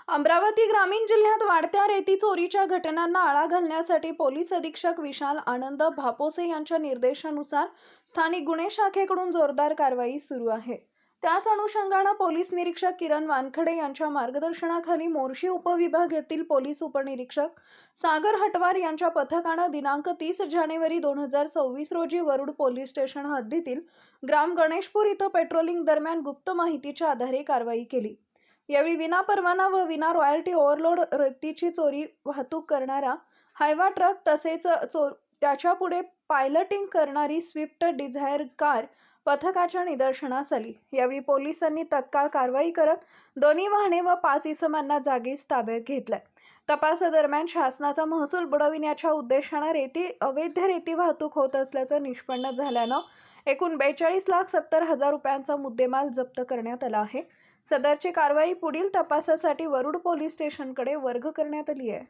अमरावती ग्रामीण जिल्ह्यात वाढत्या रेती चोरीच्या घटनांना आळा घालण्यासाठी पोलीस अधीक्षक विशाल आनंद भापोसे यांच्या निर्देशानुसार स्थानिक गुन्हे शाखेकडून जोरदार कारवाई सुरू आहे। त्याच अनुषंगाने पोलीस निरीक्षक किरण वानखडे यांच्या मार्गदर्शनाखाली मोर्शी उपविभाग येथील पोलीस उपनिरीक्षक सागर हटवार यांच्या पथकाने दिनांक 30 जानेवारी 2026 रोजी वरुड पोलीस स्टेशन हद्दीतील ग्राम गणेशपूर इथं पेट्रोलिंग दरम्यान गुप्त माहितीच्या आधारे कारवाई केली। यावेळी विनापरवाना व विना रॉयल्टी ओव्हरलोड रेतीची चोरी वाहतूक करणारा हायवा ट्रक तसेच त्याच्या पुढे पायलटिंग करणारी स्विफ्ट डिझायर कार पथकाच्या निदर्शनास आली। यावेळी पोलिसांनी तत्काळ कारवाई करत दोन्ही वाहने व 5 इसमांना जागीच ताब्यात घेतले। तपासादरम्यान शासनाचा महसूल बुडविण्याच्या उद्देशाने अवैध रेती वाहतूक होत असल्याचे निष्पन्न झाल्याने एकूण 42,70,000 रुपयांचा मुद्देमाल जप्त करण्यात आला आहे। सदरची कारवाई पुढील तपासासाठी वरुड पोलीस स्टेशनकडे वर्ग करण्यात आली आहे।